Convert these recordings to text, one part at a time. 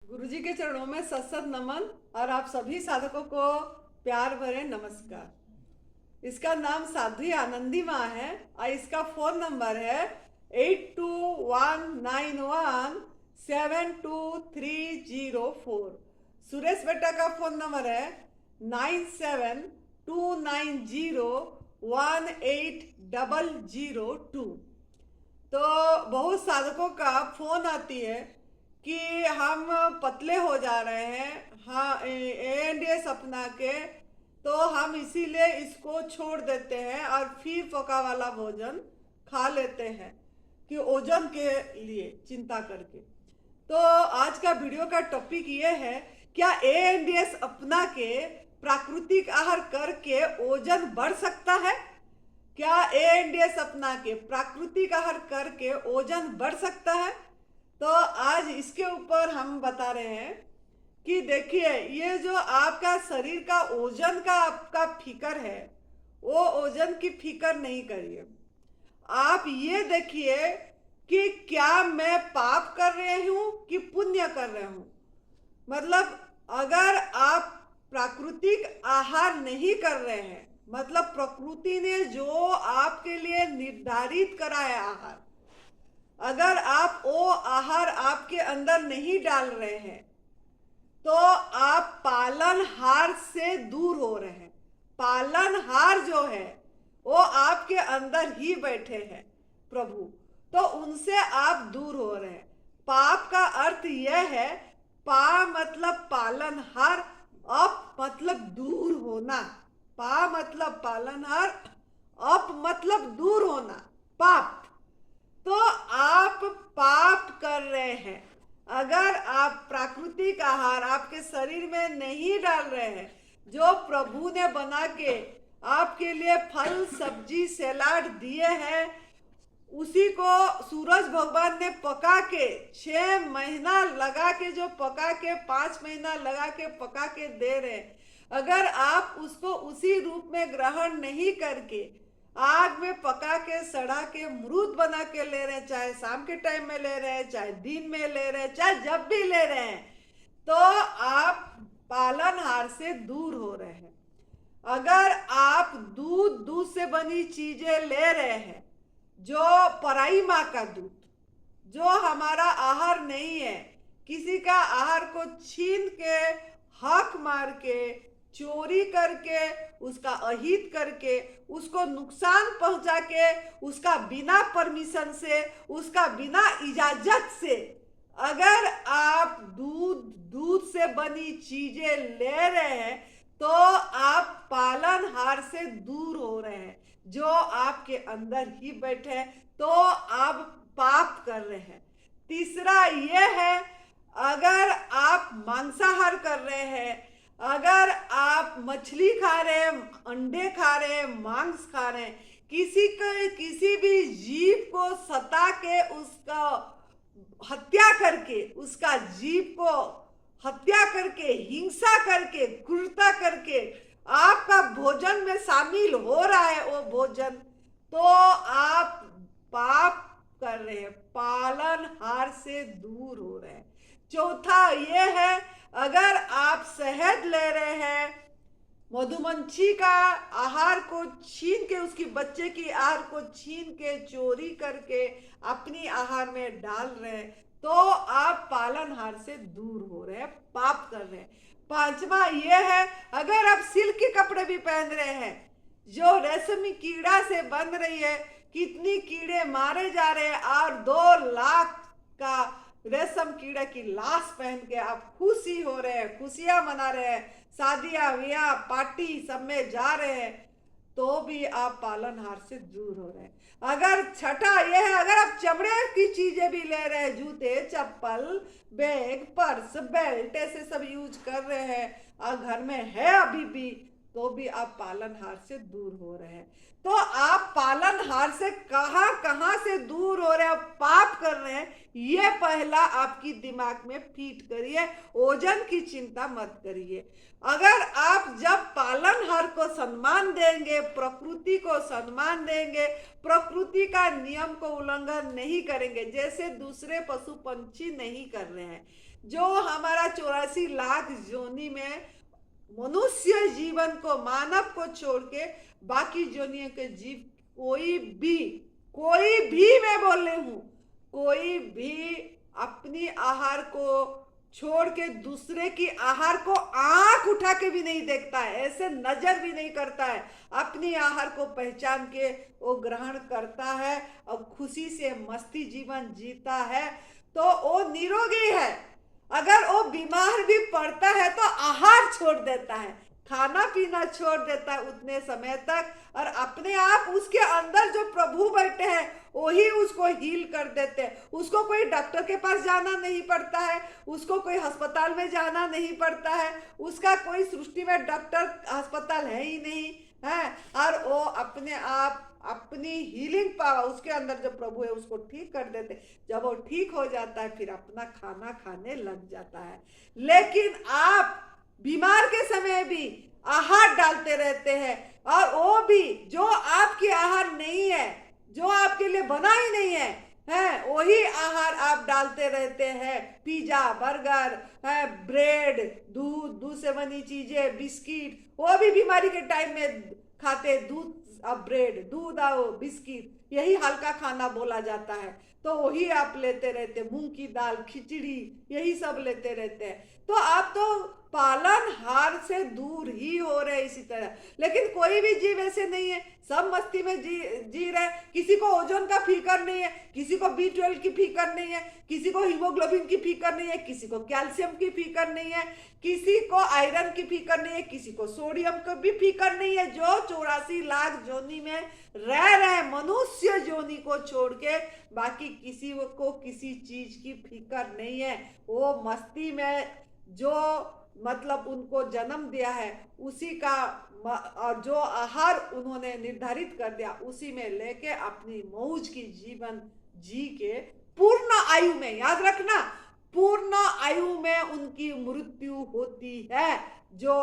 गुरुजी के चरणों में सत नमन और आप सभी साधकों को प्यार भरे नमस्कार। इसका नाम साध्वी आनंदी माँ है और इसका फोन नंबर है 8219172304। सुरेश बेटा का फोन नंबर है 9729018002। तो बहुत साधकों का फोन आती है कि हम पतले हो जा रहे हैं, हाँ एएनडीएस अपना के, तो हम इसीलिए इसको छोड़ देते हैं और फिर पका वाला भोजन खा लेते हैं कि ओजन के लिए चिंता करके। तो आज का वीडियो का टॉपिक ये है, क्या एएनडीएस अपना के प्राकृतिक आहार करके ओजन बढ़ सकता है? क्या एएनडीएस अपना के प्राकृतिक आहार करके ओजन बढ़ सकता है? तो आज इसके ऊपर हम बता रहे हैं कि देखिए, ये जो आपका शरीर का ओजन का आपका फिकर है, वो ओजन की फिकर नहीं करिए। आप ये देखिए कि क्या मैं पाप कर रही हूं कि पुण्य कर रही हूं। मतलब अगर आप प्राकृतिक आहार नहीं कर रहे हैं, मतलब प्रकृति ने जो आपके लिए निर्धारित करा है आहार, अगर आप वो आहार आपके अंदर नहीं डाल रहे हैं तो आप पालनहार से दूर हो रहे हैं। पालनहार जो है वो आपके अंदर ही बैठे हैं प्रभु, तो उनसे आप दूर हो रहे हैं। पाप का अर्थ यह है, पा मतलब पालनहार, अप मतलब दूर होना। पा मतलब पालनहार, अप मतलब दूर होना, पाप। तो आप पाप कर रहे हैं अगर आप प्राकृतिक आहार आपके शरीर में नहीं डाल रहे हैं। जो प्रभु ने बना के आपके लिए फल सब्जी सलाद दिए हैं, उसी को सूरज भगवान ने पका के 6 महीना लगा के, जो पका के 5 महीना लगा के पका के दे रहे हैं, अगर आप उसको उसी रूप में ग्रहण नहीं करके आग में पका के सड़ा के मृत बना के ले रहे हैं, चाहे शाम के टाइम में ले रहे हैं, चाहे दिन में ले रहे हैं, चाहे जब भी ले रहे हैं, तो आप पालनहार से दूर हो रहे हैं। अगर आप दूध से बनी चीजें ले रहे हैं, जो पराई माँ का दूध, जो हमारा आहार नहीं है, किसी का आहार को छीन के, हक मार के, चोरी करके, उसका अहित करके, उसको नुकसान पहुंचा के, उसका बिना परमिशन से, उसका बिना इजाजत से अगर आप दूध से बनी चीजें ले रहे हैं, तो आप पालनहार से दूर हो रहे हैं, जो आपके अंदर ही बैठे, तो आप पाप कर रहे हैं। तीसरा यह है, अगर आप मांसाहार कर रहे हैं, अगर आप मछली खा रहे हैं, अंडे खा रहे हैं, मांस खा रहे हैं, किसी भी जीव को सता के, उसका हत्या करके, उसका जीव को हत्या करके, हिंसा करके, क्रूरता करके आपका भोजन में शामिल हो रहा है वो भोजन, तो आप पाप कर रहे हैं, पालनहार से दूर हो रहे हैं। चौथा ये है, अगर आप शहद ले रहे हैं, मधुमक्खी का आहार को छीन के, उसकी बच्चे की आहार को छीन के, चोरी करके अपनी आहार में डाल रहे हैं, तो आप पालनहार से दूर हो रहे हैं, पाप कर रहे हैं। पांचवा यह है, अगर आप सिल्क के कपड़े भी पहन रहे हैं, जो रेशमी कीड़ा से बन रही है, कितनी कीड़े मारे जा रहे हैं, और 2 लाख का रेशम कीड़ा की लाश पहन के आप खुशी हो रहे हैं, खुशियां मना रहे हैं, शादियां ब्याह पार्टी सब में जा रहे हैं, तो भी आप पालनहार से दूर हो रहे हैं। अगर छठा यह है, अगर आप चमड़े की चीजें भी ले रहे हैं, जूते, चप्पल, बैग, पर्स, बेल्ट, ऐसे सब यूज कर रहे हैं, और घर में है अभी भी, तो भी आप पालनहार से दूर हो रहे हैं। तो आप पालनहार से कहां कहां से दूर हो रहे हैं, पाप कर रहे हैं, ये पहला आपकी दिमाग में फीट करिए। ओजन की चिंता मत करिए। अगर आप जब पालनहार को सम्मान देंगे, प्रकृति को सम्मान देंगे, प्रकृति का नियम को उल्लंघन नहीं करेंगे, जैसे दूसरे पशु पंछी नहीं कर रहे हैं, जो हमारा 84 लाख जोनी में मनुष्य जीवन को, मानव को छोड़ के बाकी जोनियों के जीव कोई भी मैं बोल रही हूं, कोई भी अपनी आहार को छोड़ के दूसरे की आहार को आंख उठा के भी नहीं देखता है, ऐसे नजर भी नहीं करता है। अपनी आहार को पहचान के वो ग्रहण करता है और खुशी से मस्ती जीवन जीता है, तो वो निरोगी है। अगर वो बीमार भी पड़ता है तो आहार छोड़ देता है, खाना पीना छोड़ देता है उतने समय तक, और अपने आप उसके अंदर जो प्रभु बैठे हैं वही उसको हील कर देते हैं। उसको कोई डॉक्टर के पास जाना नहीं पड़ता है, उसको कोई अस्पताल में जाना नहीं पड़ता है, उसका कोई सृष्टि में डॉक्टर अस्पताल है ही नहीं है, और वो अपने आप अपनी हीलिंग पावर उसके अंदर जो प्रभु है उसको ठीक कर देते। जब वो ठीक हो जाता है फिर अपना खाना खाने लग जाता है। लेकिन आप बीमार के समय भी आहार डालते रहते हैं, और वो भी जो आपकी आहार नहीं है, जो आपके लिए बना ही नहीं है, वही आहार आप डालते रहते हैं। पिज्जा, बर्गर, है ब्रेड, दूध से बनी चीजें, बिस्किट, वो भी बीमारी के टाइम में खाते। दूध और ब्रेड, दूध और बिस्किट, यही हल्का खाना बोला जाता है, तो वही आप लेते रहते। मूंग की दाल, खिचड़ी, यही सब लेते रहते हैं। तो आप तो पालनहार से दूर ही हो रहे इसी तरह। लेकिन कोई भी जीव ऐसे नहीं है, सब मस्ती में जी रहे। किसी को ओजोन का फिक्र नहीं है, किसी को B12 की फिक्र नहीं है, किसी को हीमोग्लोबिन की फिक्र नहीं है, किसी को कैल्शियम की फिक्र नहीं है, किसी को आयरन की फिक्र नहीं है, किसी को सोडियम की भी फिक्र नहीं है। जो 84 लाख जोनी में रह रहे मनुष्य जोनी को छोड़ के बाकी किसी को किसी चीज की फिक्र नहीं है। वो मस्ती में जो मतलब उनको जन्म दिया है उसी का, और जो आहार उन्होंने निर्धारित कर दिया उसी में लेके अपनी मौज की जीवन जी के पूर्ण आयु में, याद रखना, पूर्ण आयु में उनकी मृत्यु होती है। जो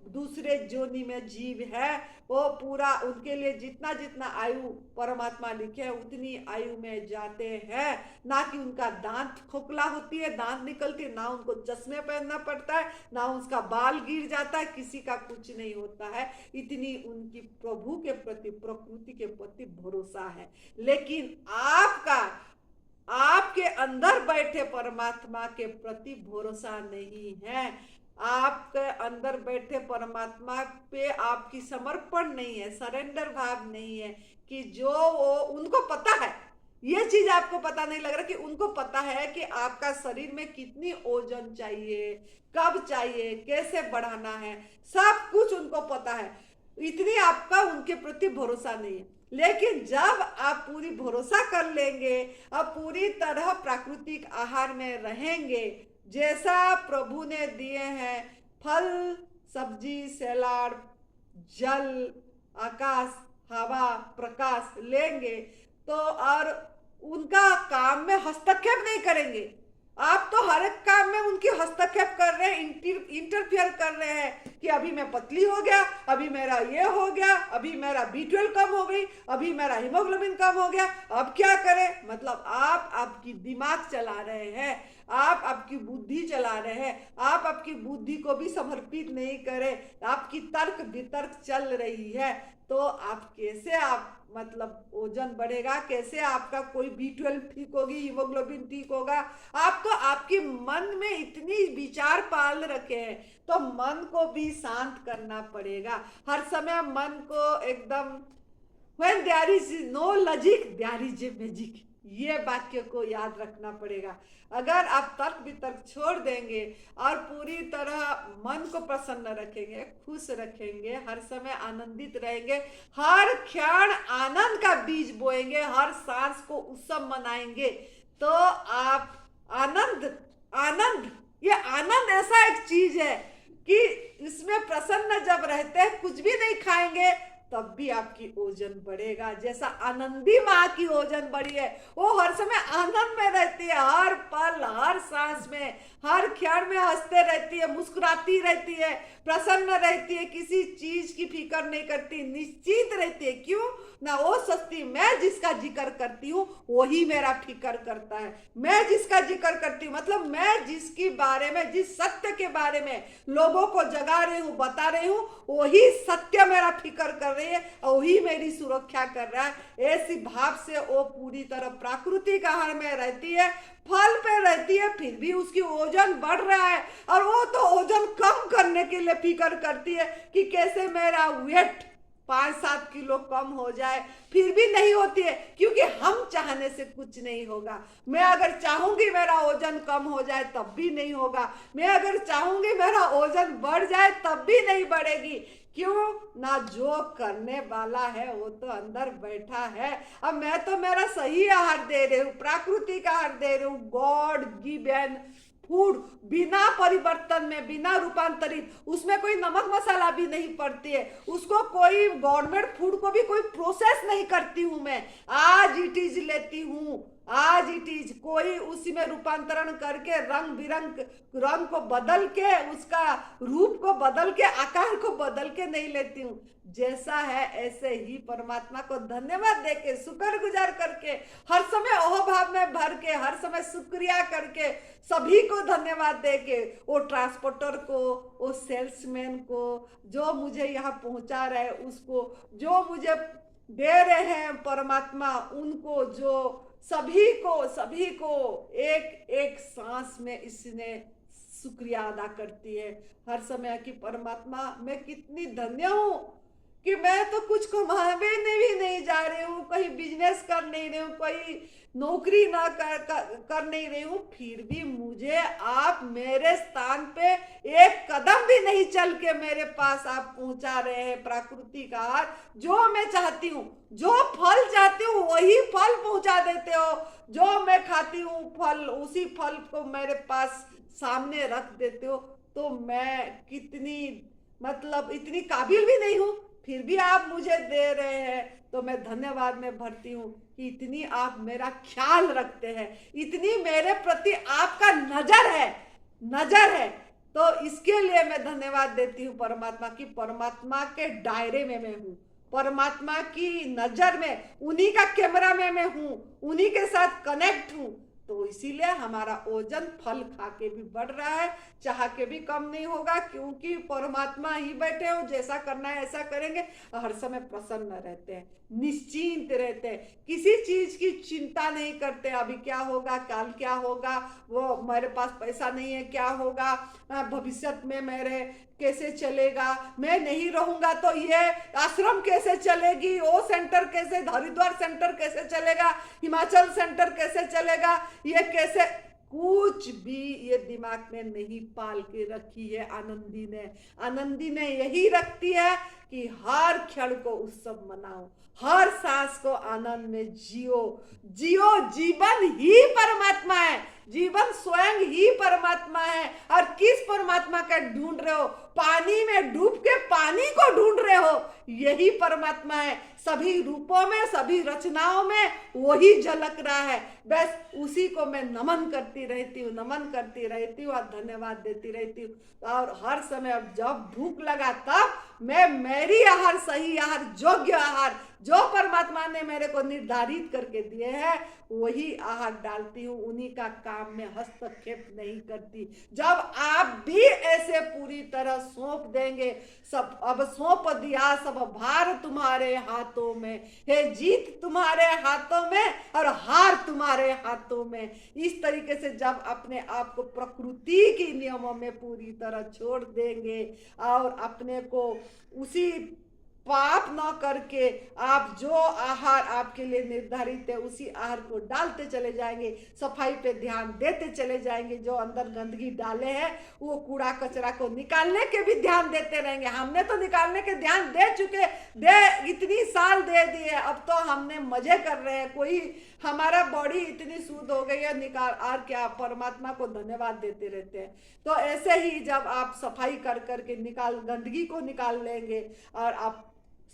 दूसरे जोनी में जीव है वो पूरा, उनके लिए जितना जितना आयु परमात्मा लिखे है उतनी आयु में जाते हैं। ना कि उनका दांत खोखला होती है, दांत निकलती, ना उनको चश्मे पहनना पड़ता है, ना उसका बाल गिर जाता है, किसी का कुछ नहीं होता है। इतनी उनकी प्रभु के प्रति, प्रकृति के प्रति भरोसा है। लेकिन आपके अंदर बैठे परमात्मा के प्रति भरोसा नहीं है। आपके अंदर बैठे परमात्मा पे आपकी समर्पण नहीं है, सरेंडर भाव नहीं है, कि जो वो उनको पता है। ये चीज आपको पता नहीं लग रहा कि उनको पता है कि आपका शरीर में कितनी ओजन चाहिए, कब चाहिए, कैसे बढ़ाना है, सब कुछ उनको पता है। इतनी आपका उनके प्रति भरोसा नहीं है। लेकिन जब आप पूरी भरोसा कर लेंगे और पूरी तरह प्राकृतिक आहार में रहेंगे, जैसा प्रभु ने दिए हैं, फल, सब्जी, सलाद, जल, आकाश, हवा, प्रकाश लेंगे, तो और उनका काम में हस्तक्षेप नहीं करेंगे। आप तो हर एक काम में उनकी हस्तक्षेप कर रहे हैं, इंटरफियर कर रहे हैं कि अभी मैं पतली हो गया, अभी मेरा ये हो गया, अभी मेरा B12 कम हो गई, अभी मेरा हीमोग्लोबिन कम हो गया, अब क्या करें। मतलब आप आपकी दिमाग चला रहे हैं, आप आपकी बुद्धि चला रहे हैं, आप आपकी बुद्धि को भी समर्पित नहीं करें, आपकी तर्क वितर्क चल रही है। तो आप कैसे, आप मतलब ओजन बढ़ेगा कैसे, आपका कोई B12 ठीक होगी, हीमोग्लोबिन ठीक होगा। आप तो आपके मन में इतनी विचार पाल रखे हैं, तो मन को भी शांत करना पड़ेगा। हर समय मन को एकदम, when there is no logic there is a magic, ये वाक्य को याद रखना पड़ेगा। अगर आप तर्क वितर्क छोड़ देंगे और पूरी तरह मन को प्रसन्न रखेंगे, खुश रखेंगे, हर समय आनंदित रहेंगे, हर क्षण आनंद का बीज बोएंगे, हर सांस को उत्सव मनाएंगे, तो आप आनंद ये आनंद ऐसा एक चीज है कि इसमें प्रसन्न जब रहते हैं, कुछ भी नहीं खाएंगे तब भी आपकी ओजन बढ़ेगा। जैसा आनंदी माँ की ओजन बढ़ी है, वो हर समय आनंद में रहती है, हर पल हर सांस में हर क्षण में हंसते रहती है, मुस्कुराती रहती है, प्रसन्न रहती है, किसी चीज की फिक्र नहीं करती, निश्चित रहती है। क्यों ना? वो सस्ती, मैं जिसका जिक्र करती हूँ वही मेरा फिक्र करता है। मैं जिसका जिक्र करती हूँ मतलब मैं जिसके बारे में, जिस सत्य के बारे में लोगों को जगा रही हूँ, बता रही हूँ, वही सत्य मेरा फिक्र कर रही है और वही मेरी सुरक्षा कर रहा है। ऐसी भाव से वो पूरी तरह प्राकृतिक आहार में रहती है, फल पे रहती है, फिर भी उसकी ओजन बढ़ रहा है। और वो तो ओजन कम करने के लिए फिक्र करती है कि कैसे मेरा वेट 5-7 किलो कम हो जाए, फिर भी नहीं होती है, क्योंकि हम चाहने से कुछ नहीं होगा। मैं अगर चाहूंगी मेरा वजन कम हो जाए तब भी नहीं होगा, मैं अगर चाहूंगी मेरा वजन बढ़ जाए तब भी नहीं बढ़ेगी। क्यों ना? जो करने वाला है वो तो अंदर बैठा है। अब मैं तो मेरा सही आहार दे रही हूँ, प्राकृतिक आहार दे रही हूँ, गॉड गिवन फूड, बिना परिवर्तन में, बिना रूपांतरित, उसमें कोई नमक मसाला भी नहीं पड़ती है, उसको कोई गवर्नमेंट फूड को भी कोई प्रोसेस नहीं करती हूं मैं, आज इट इज लेती हूं, आज इट इज, कोई उसी में रूपांतरण करके रंग बिरंग रंग को बदल के, उसका रूप को बदल के, आकार को बदल के नहीं लेती हूँ। जैसा है ऐसे ही परमात्मा को धन्यवाद देके, शुक्र गुजार करके, हर समय अहोभाव में भर के, हर समय शुक्रिया करके, सभी को धन्यवाद देके, वो ट्रांसपोर्टर को, वो सेल्समैन को, जो मुझे यहाँ पहुंचा रहे उसको, जो मुझे दे रहे हैं परमात्मा उनको, जो सभी को एक एक सांस में इसने शुक्रिया अदा करती है हर समय कि परमात्मा मैं कितनी धन्य हूं कि मैं तो कुछ कमाने भी नहीं जा रही हूँ, कहीं बिजनेस कर नहीं रही हूँ, कोई नौकरी ना कर नहीं रही हूँ, फिर भी मुझे आप मेरे स्थान पे एक कदम भी नहीं चल के मेरे पास आप पहुंचा रहे हैं प्राकृतिक आहार। जो मैं चाहती हूँ, जो फल चाहती हूँ वही फल पहुंचा देते हो, जो मैं खाती हूँ फल, उसी फल को मेरे पास सामने रख देते हो। तो मैं कितनी, मतलब इतनी काबिल भी नहीं हूँ, फिर भी आप मुझे दे रहे हैं, तो मैं धन्यवाद में भरती हूँ कि इतनी आप मेरा ख्याल रखते हैं, इतनी मेरे प्रति आपका नजर है। तो इसके लिए मैं धन्यवाद देती हूँ परमात्मा की, परमात्मा के दायरे में मैं हूँ, परमात्मा की नजर में, उन्हीं का कैमरा में मैं हूँ, उन्हीं के साथ कनेक्ट हूँ। तो इसीलिए हमारा ओजन फल खा के भी बढ़ रहा है, चाह के भी कम नहीं होगा, क्योंकि परमात्मा ही बैठे हो, जैसा करना है ऐसा करेंगे, हर समय प्रसन्न रहते हैं, निश्चिंत रहते हैं, किसी चीज की चिंता नहीं करते, अभी क्या होगा, कल क्या होगा, वो मेरे पास पैसा नहीं है क्या होगा, भविष्य में मेरे कैसे चलेगा, मैं नहीं रहूंगा तो ये आश्रम कैसे चलेगी, वो सेंटर कैसे, हरिद्वार सेंटर कैसे चलेगा, हिमाचल सेंटर कैसे चलेगा, ये कैसे, कुछ भी ये दिमाग में नहीं पाल के रखी है आनंदी ने यही रखती है कि हर क्षण को उत्सव मनाओ, हर सांस को आनंद में जियो, जीवन ही परमात्मा है, जीवन स्वयं ही परमात्मा है। और किस परमात्मा का ढूंढ रहे हो? पानी में डूब के पानी को ढूंढ रहे हो, यही परमात्मा है, सभी रूपों में, सभी रचनाओं में वही झलक रहा है। बस उसी को मैं नमन करती रहती हूँ और धन्यवाद देती रहती हूँ। और हर समय अब जब भूख लगा तब मैं मेरी आहार, सही आहार, योग्य आहार जो परमात्मा ने मेरे को निर्धारित करके दिए हैं वही आहार डालती हूँ, उन्हीं का काम में हस्तक्षेप नहीं करती। जब आप भी ऐसे पूरी तरह सौंप देंगे, सब अब सौंप दिया, सब भार तुम्हारे हाथों में है, जीत तुम्हारे हाथों में और हार तुम्हारे हाथों में। इस तरीके से जब अपने आप को प्रकृति के नियमों में पूरी तरह छोड़ देंगे और अपने को उसी पाप न करके आप जो आहार आपके लिए निर्धारित है उसी आहार को डालते चले जाएंगे, सफाई पे ध्यान देते चले जाएंगे, जो अंदर गंदगी डाले हैं वो कूड़ा कचरा को निकालने के भी ध्यान देते रहेंगे। हमने तो निकालने के ध्यान दे चुके, इतनी साल दे दिए, अब तो हमने मजे कर रहे हैं, कोई हमारा बॉडी इतनी शुद्ध हो गई है, निकाल और क्या, परमात्मा को धन्यवाद देते रहते हैं। तो ऐसे ही जब आप सफाई कर करके गंदगी को निकाल लेंगे और आप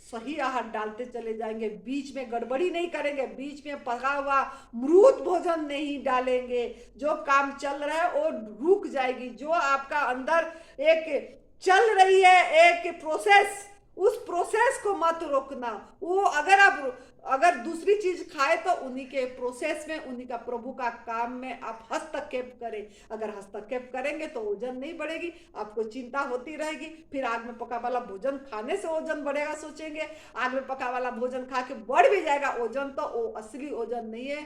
सही आहार डालते चले जाएंगे, बीच में गड़बड़ी नहीं करेंगे, बीच में पका हुआ मृत भोजन नहीं डालेंगे, जो काम चल रहा है वो रुक जाएगी। जो आपका अंदर एक चल रही है एक प्रोसेस, उस प्रोसेस को मत रोकना। वो अगर दूसरी चीज खाए तो उन्हीं के प्रोसेस में, उन्हीं का प्रभु का काम में आप हस्तक्षेप करें। अगर हस्तक्षेप करेंगे तो वजन नहीं बढ़ेगी, आपको चिंता होती रहेगी। फिर आग में पका वाला भोजन खाने से वजन बढ़ेगा सोचेंगे, आग में पका वाला भोजन खा के बढ़ भी जाएगा वजन, तो वो असली वजन नहीं है।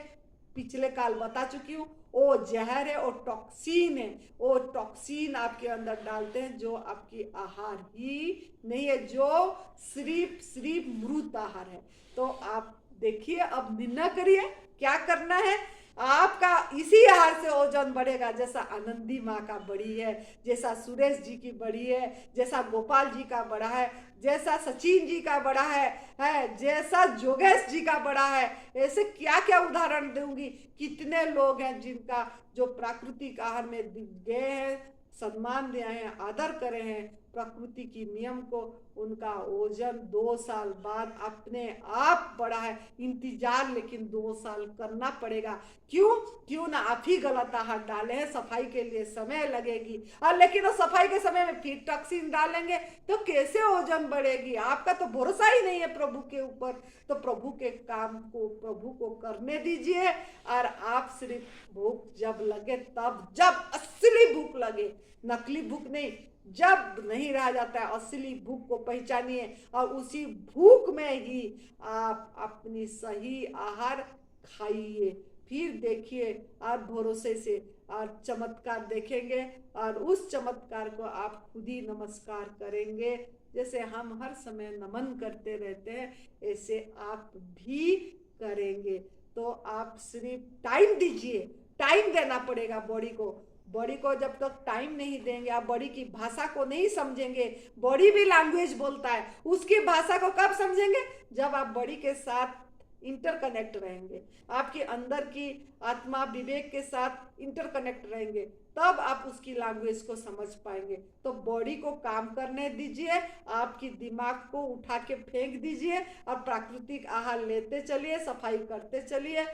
पिछले काल बता चुकी हूँ, वो जहर है, वो टॉक्सिन है, वो टॉक्सिन आपके अंदर डालते हैं, जो आपकी आहार ही नहीं है, जो सिर्फ मृत आहार है। तो आप देखिए, अब निंदा करिए, क्या करना है आपका, इसी आहार से वजन बढ़ेगा। जैसा आनंदी माँ का बढ़ी है, जैसा सुरेश जी की बढ़ी है, जैसा गोपाल जी का बढ़ा है, जैसा सचिन जी का बढ़ा है जैसा जोगेश जी का बढ़ा है। ऐसे क्या क्या उदाहरण दूंगी, कितने लोग हैं जिनका जो प्राकृतिक आहार में गए हैं, सम्मान दिया है, आदर करे हैं प्रकृति की नियम को, उनका वजन 2 साल बाद अपने आप बढ़ा है। इंतजार लेकिन 2 साल करना पड़ेगा। क्यों ना आप ही गलत आहार डाले हैं, सफाई के लिए समय लगेगी, और लेकिन वो सफाई के समय में फिर टॉक्सिन डालेंगे तो कैसे वजन बढ़ेगी। आपका तो भरोसा ही नहीं है प्रभु के ऊपर। तो प्रभु के काम को प्रभु को करने दीजिए, और आप सिर्फ भूख जब लगे तब, जब असली भूख लगे, नकली भूख नहीं, जब नहीं रहा जाता है, असली भूख को पहचानिए, और उसी भूख में ही आप अपनी सही आहार खाइए। फिर देखिए आप भरोसे से और चमत्कार देखेंगे, और उस चमत्कार को आप खुद ही नमस्कार करेंगे। जैसे हम हर समय नमन करते रहते हैं, ऐसे आप भी करेंगे। तो आप सिर्फ टाइम दीजिए, टाइम देना पड़ेगा बॉडी को। बॉडी को जब तक टाइम नहीं देंगे, आप बॉडी की भाषा को नहीं समझेंगे। बॉडी भी लैंग्वेज बोलता है, उसकी भाषा को कब समझेंगे, जब आप बॉडी के साथ इंटरकनेक्ट रहेंगे, आपके अंदर की आत्मा विवेक के साथ इंटरकनेक्ट रहेंगे, तब आप उसकी लैंग्वेज को समझ पाएंगे। तो बॉडी को काम करने दीजिए, आपकी दिमाग को उठा के फेंक दीजिए, और प्राकृतिक आहार लेते चलिए, सफाई करते चलिए,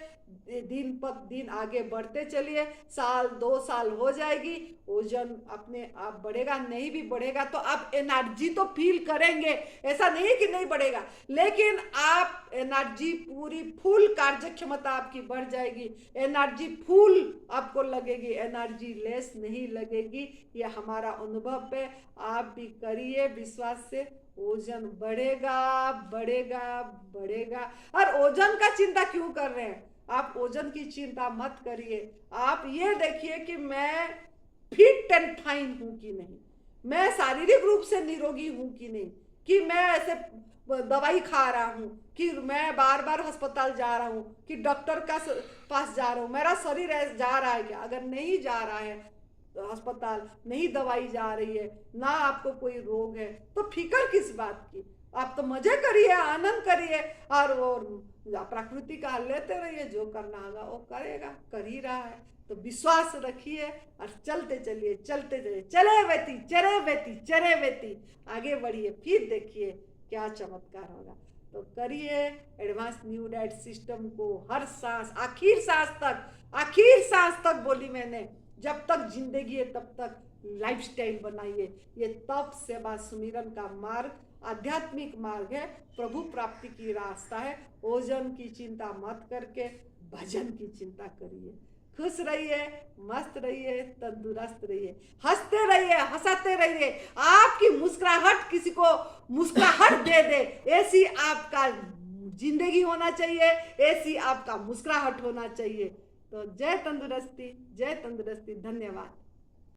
दिन पर दिन आगे बढ़ते चलिए। साल 2 साल हो जाएगी, वजन अपने आप बढ़ेगा। नहीं भी बढ़ेगा तो आप एनर्जी तो फील करेंगे, ऐसा नहीं कि नहीं बढ़ेगा, लेकिन आप एनर्जी पूरी फुल कार्य क्षमता आपकी बढ़ जाएगी, एनर्जी फुल आपको लगेगी, एनर्जी लेस नहीं लगेगी। ये हमारा अनुभव है, आप भी करिए विश्वास से, वजन बढ़ेगा बढ़ेगा बढ़ेगा। और वजन का चिंता क्यों कर रहे हैं, आप वजन की चिंता मत करिए। आप ये देखिए कि मैं फिट एंड फाइन हूं कि नहीं, मैं शारीरिक रूप से निरोगी हूं कि नहीं, कि मैं ऐसे दवाई खा रहा हूं, कि मैं बार बार अस्पताल जा रहा हूं, कि डॉक्टर का पास जा रहा हूं, मेरा शरीर जा रहा है क्या। अगर नहीं जा रहा है अस्पताल, नहीं दवाई जा रही है, ना आपको कोई रोग है, तो फिक्र किस बात की। आप तो मजे करिए, आनंद करिए, और वो प्रकृति का लेते रहिए, जो करना होगा वो करेगा, कर ही रहा है। तो विश्वास रखिए और चलते चलिए, चलते चलिए, चले बेटी चले बेटी चले बेटी, आगे बढ़िए, फिर देखिए क्या चमत्कार होगा। तो करिए एडवांस न्यू डाइट सिस्टम को हर सांस, आखिर सांस तक बोली मैंने, जब तक जिंदगी है तब तक लाइफस्टाइल बनाइए। ये तप सेवा सुमिरन का मार्ग, आध्यात्मिक मार्ग है, प्रभु प्राप्ति की रास्ता है। ओजन की चिंता मत करके भजन की चिंता करिए। खुश रहिए, मस्त रहिए, तंदुरुस्त रहिए, हंसते रहिए, हंसाते रहिए। आपकी मुस्कुराहट किसी को मुस्कुराहट दे दे, ऐसी आपका जिंदगी होना चाहिए, ऐसी आपका मुस्कुराहट होना चाहिए। तो जय तंदुरुस्ती, जय तंदुरुस्ती, धन्यवाद।